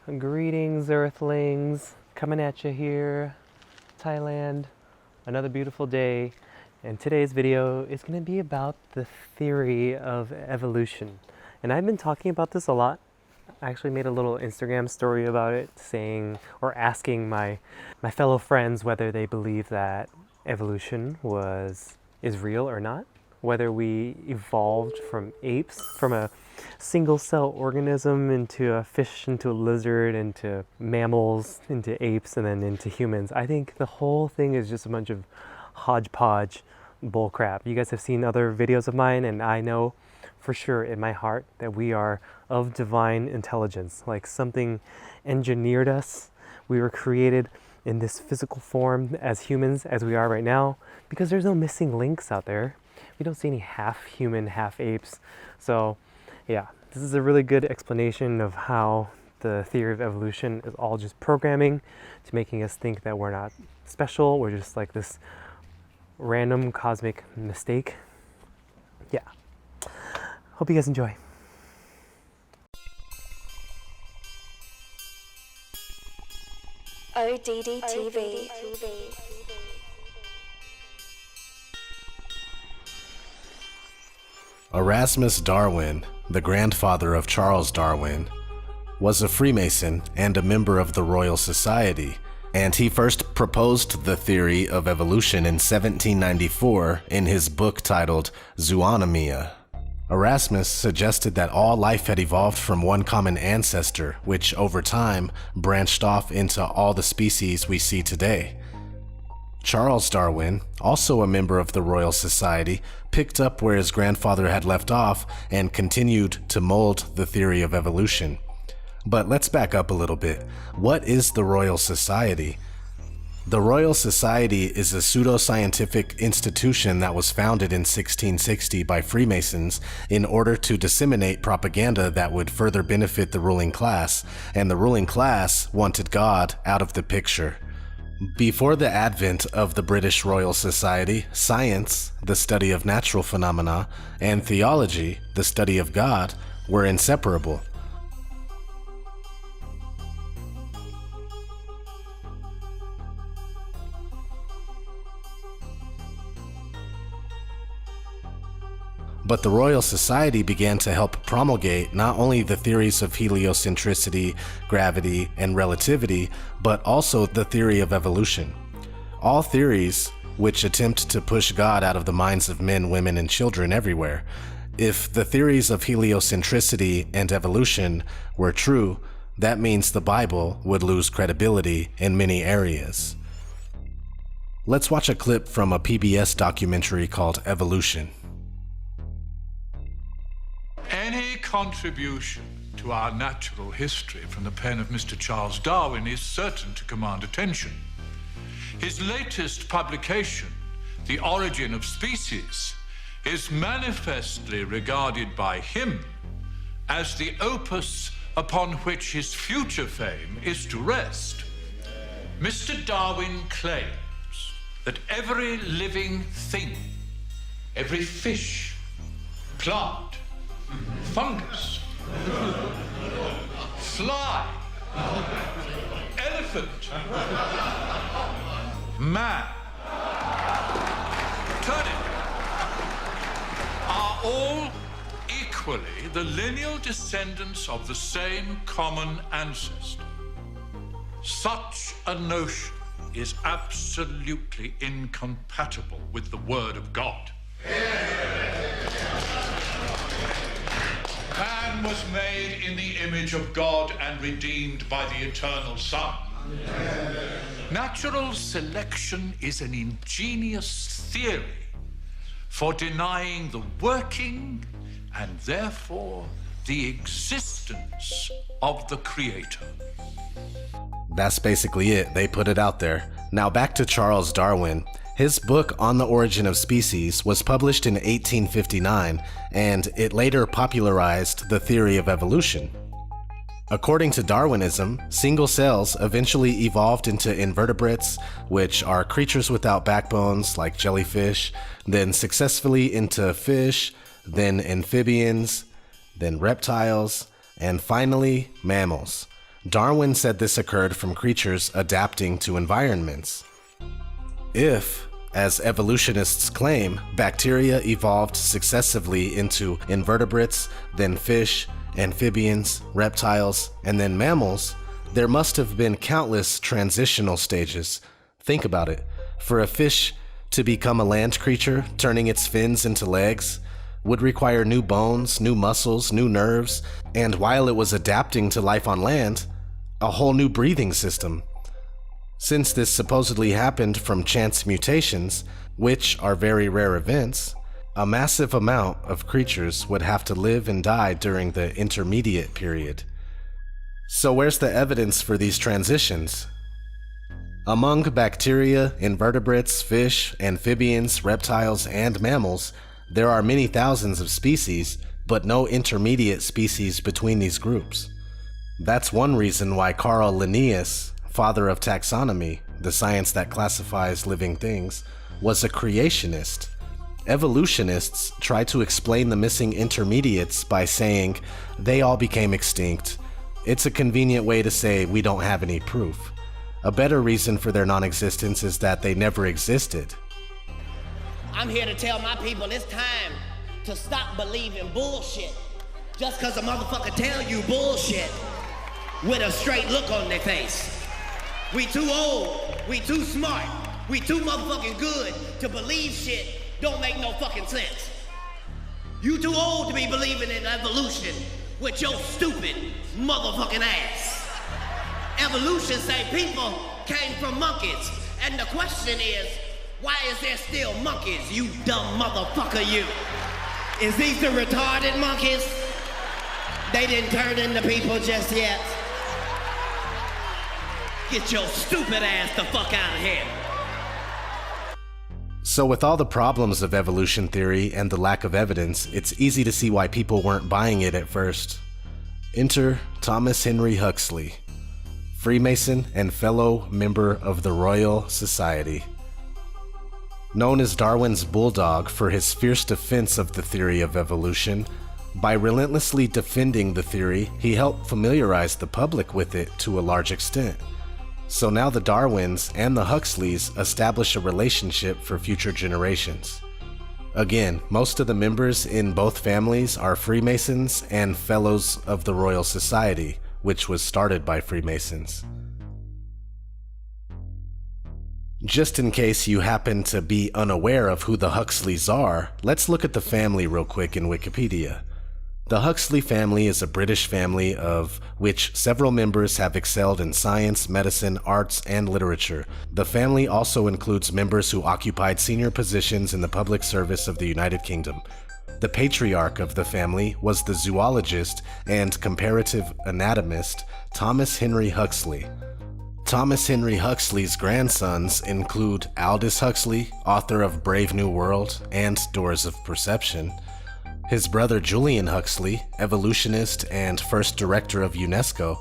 Greetings, Earthlings. Coming at you here, Thailand. Another beautiful day. And today's video is going to be about the theory of evolution. And I've been talking about this a lot. I actually made a little Instagram story about it, saying or asking my fellow friends whether they believe that evolution is real or not. Whether we evolved from apes, from a single cell organism into a fish, into a lizard, into mammals, into apes, and then into humans. I think the whole thing is just a bunch of hodgepodge bullcrap. You guys have seen other videos of mine, and I know for sure in my heart that we are of divine intelligence. Like something engineered us. We were created in this physical form as humans as we are right now, because there's no missing links out there. We don't see any half human, half apes. So yeah, this is a really good explanation of how the theory of evolution is all just programming to making us think that we're not special. We're just like this random cosmic mistake. Yeah. Hope you guys enjoy. ODDTV. Erasmus Darwin, the grandfather of Charles Darwin, was a Freemason and a member of the Royal Society, and he first proposed the theory of evolution in 1794 in his book titled Zoonomia. Erasmus suggested that all life had evolved from one common ancestor, which over time branched off into all the species we see today. Charles Darwin, also a member of the Royal Society, picked up where his grandfather had left off and continued to mold the theory of evolution. But let's back up a little bit. What is the Royal Society? The Royal Society is a pseudoscientific institution that was founded in 1660 by Freemasons in order to disseminate propaganda that would further benefit the ruling class, and the ruling class wanted God out of the picture. Before the advent of the British Royal Society, science, the study of natural phenomena, and theology, the study of God, were inseparable. But the Royal Society began to help promulgate not only the theories of heliocentricity, gravity, and relativity, but also the theory of evolution. All theories which attempt to push God out of the minds of men, women, and children everywhere. If the theories of heliocentricity and evolution were true, that means the Bible would lose credibility in many areas. Let's watch a clip from a PBS documentary called Evolution. Any contribution to our natural history from the pen of Mr. Charles Darwin is certain to command attention. His latest publication, The Origin of Species, is manifestly regarded by him as the opus upon which his future fame is to rest. Mr. Darwin claims that every living thing, every fish, plant, fungus, fly, elephant, man, turnip, are all equally the lineal descendants of the same common ancestor. Such a notion is absolutely incompatible with the Word of God. Man was made in the image of God and redeemed by the eternal Son. Natural selection is an ingenious theory for denying the working and therefore the existence of the Creator. That's basically it. They put it out there. Now back to Charles Darwin. His book On the Origin of Species was published in 1859, and it later popularized the theory of evolution. According to Darwinism, single cells eventually evolved into invertebrates, which are creatures without backbones like jellyfish, then successfully into fish, then amphibians, then reptiles, and finally mammals. Darwin said this occurred from creatures adapting to environments. If, as evolutionists claim, bacteria evolved successively into invertebrates, then fish, amphibians, reptiles, and then mammals, there must have been countless transitional stages. Think about it. For a fish to become a land creature, turning its fins into legs, would require new bones, new muscles, new nerves, and while it was adapting to life on land, a whole new breathing system. Since this supposedly happened from chance mutations, which are very rare events, a massive amount of creatures would have to live and die during the intermediate period. So where's the evidence for these transitions? Among bacteria, invertebrates, fish, amphibians, reptiles, and mammals, there are many thousands of species, but no intermediate species between these groups. That's one reason why Carl Linnaeus, father of taxonomy, the science that classifies living things, was a creationist. Evolutionists try to explain the missing intermediates by saying they all became extinct. It's a convenient way to say we don't have any proof. A better reason for their non-existence is that they never existed. I'm here to tell my people it's time to stop believing bullshit. Just cause a motherfucker tell you bullshit with a straight look on their face. We too old, we too smart, we too motherfucking good to believe shit don't make no fucking sense. You too old to be believing in evolution with your stupid motherfucking ass. Evolution say people came from monkeys, and the question is, why is there still monkeys, you dumb motherfucker, you? Is these the retarded monkeys? They didn't turn into people just yet. Get your stupid ass the fuck out of here. So with all the problems of evolution theory and the lack of evidence, it's easy to see why people weren't buying it at first. Enter Thomas Henry Huxley, Freemason and fellow member of the Royal Society. Known as Darwin's bulldog for his fierce defense of the theory of evolution, by relentlessly defending the theory, he helped familiarize the public with it to a large extent. So now the Darwins and the Huxleys establish a relationship for future generations. Again, most of the members in both families are Freemasons and Fellows of the Royal Society, which was started by Freemasons. Just in case you happen to be unaware of who the Huxleys are, let's look at the family real quick in Wikipedia. The Huxley family is a British family of which several members have excelled in science, medicine, arts, and literature. The family also includes members who occupied senior positions in the public service of the United Kingdom. The patriarch of the family was the zoologist and comparative anatomist Thomas Henry Huxley. Thomas Henry Huxley's grandsons include Aldous Huxley, author of Brave New World and Doors of Perception, his brother Julian Huxley, evolutionist and first director of UNESCO,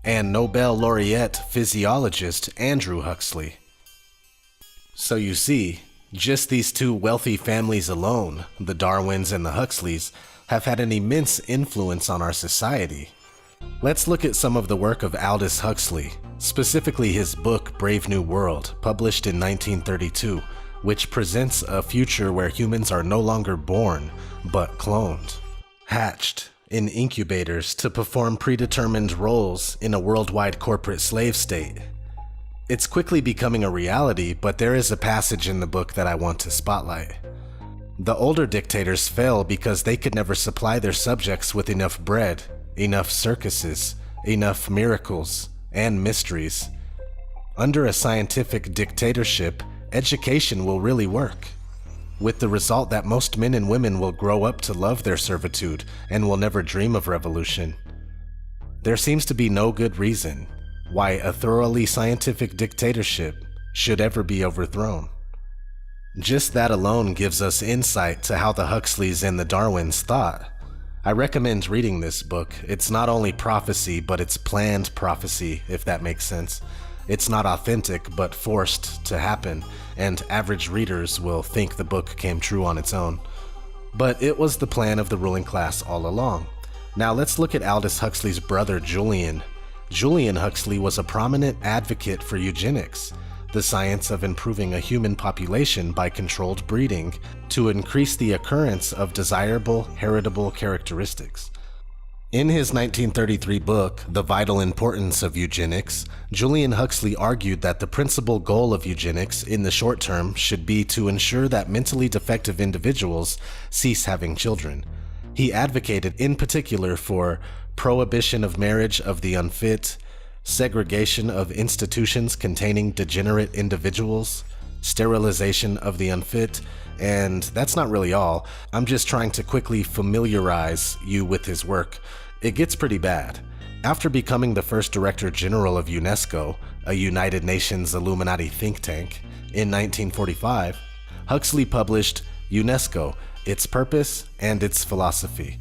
and Nobel laureate physiologist Andrew Huxley. So you see, just these two wealthy families alone, the Darwins and the Huxleys, have had an immense influence on our society. Let's look at some of the work of Aldous Huxley, specifically his book Brave New World, published in 1932, which presents a future where humans are no longer born, but cloned, hatched in incubators to perform predetermined roles in a worldwide corporate slave state. It's quickly becoming a reality, but there is a passage in the book that I want to spotlight. The older dictators fell because they could never supply their subjects with enough bread, enough circuses, enough miracles, and mysteries. Under a scientific dictatorship, education will really work, with the result that most men and women will grow up to love their servitude and will never dream of revolution. There seems to be no good reason why a thoroughly scientific dictatorship should ever be overthrown. Just that alone gives us insight to how the Huxleys and the Darwins thought. I recommend reading this book. It's not only prophecy, but it's planned prophecy, if that makes sense. It's not authentic, but forced to happen, and average readers will think the book came true on its own. But it was the plan of the ruling class all along. Now let's look at Aldous Huxley's brother Julian. Julian Huxley was a prominent advocate for eugenics, the science of improving a human population by controlled breeding to increase the occurrence of desirable heritable characteristics. In his 1933 book, The Vital Importance of Eugenics, Julian Huxley argued that the principal goal of eugenics in the short term should be to ensure that mentally defective individuals cease having children. He advocated in particular for prohibition of marriage of the unfit, segregation of institutions containing degenerate individuals, sterilization of the unfit, and that's not really all. I'm just trying to quickly familiarize you with his work. It gets pretty bad. After becoming the first Director General of UNESCO, a United Nations Illuminati think tank, in 1945, Huxley published UNESCO, Its Purpose and Its Philosophy.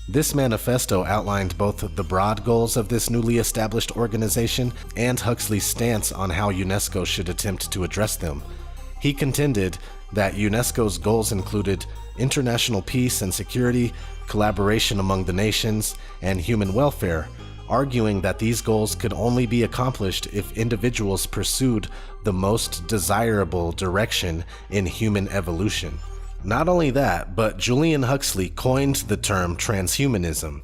This manifesto outlined both the broad goals of this newly established organization and Huxley's stance on how UNESCO should attempt to address them. He contended that UNESCO's goals included international peace and security, collaboration among the nations, and human welfare, arguing that these goals could only be accomplished if individuals pursued the most desirable direction in human evolution. Not only that, but Julian Huxley coined the term transhumanism.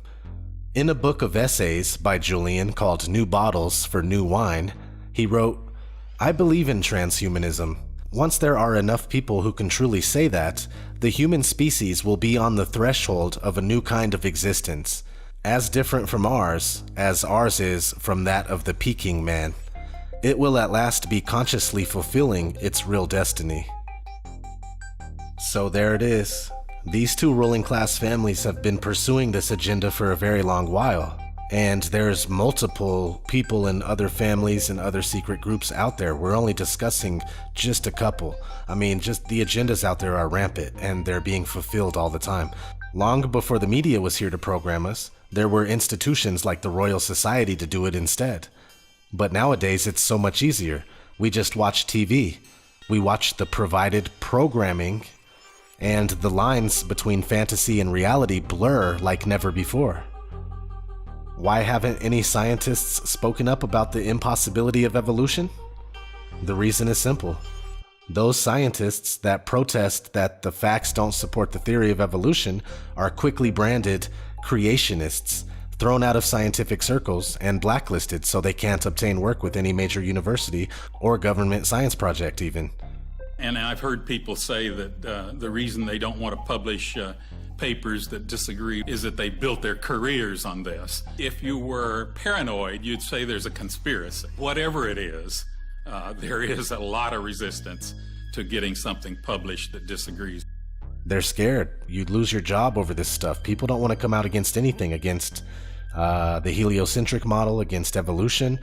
In a book of essays by Julian called New Bottles for New Wine, he wrote, "I believe in transhumanism. Once there are enough people who can truly say that, the human species will be on the threshold of a new kind of existence, as different from ours as ours is from that of the Peking man. It will at last be consciously fulfilling its real destiny." So there it is. These two ruling class families have been pursuing this agenda for a very long while. And there's multiple people and other families and other secret groups out there. We're only discussing just a couple. I mean, just the agendas out there are rampant and they're being fulfilled all the time. Long before the media was here to program us, there were institutions like the Royal Society to do it instead. But nowadays it's so much easier. We just watch TV. We watch the provided programming, and the lines between fantasy and reality blur like never before. Why haven't any scientists spoken up about the impossibility of evolution? The reason is simple. Those scientists that protest that the facts don't support the theory of evolution are quickly branded creationists, thrown out of scientific circles, and blacklisted so they can't obtain work with any major university or government science project even. And I've heard people say that the reason they don't want to publish papers that disagree is that they built their careers on this. If you were paranoid, you'd say there's a conspiracy. Whatever it is, there is a lot of resistance to getting something published that disagrees. They're scared. You'd lose your job over this stuff. People don't want to come out against anything, against the heliocentric model, against evolution.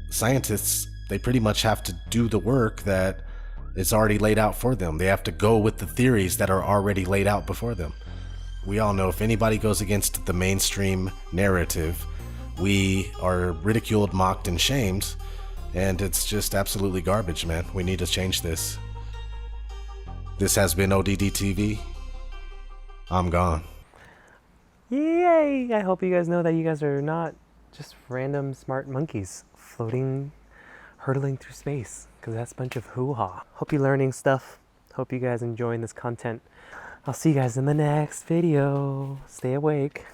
Scientists, they pretty much have to do the work that is already laid out for them. They have to go with the theories that are already laid out before them. We all know if anybody goes against the mainstream narrative, we are ridiculed, mocked, and shamed, and it's just absolutely garbage, man. We need to change this. This has been ODDTV. I'm gone. Yay! I hope you guys know that you guys are not just random smart monkeys floating, hurtling through space, because that's a bunch of hoo-ha. Hope you're learning stuff. Hope you guys enjoying this content. I'll see you guys in the next video. Stay awake.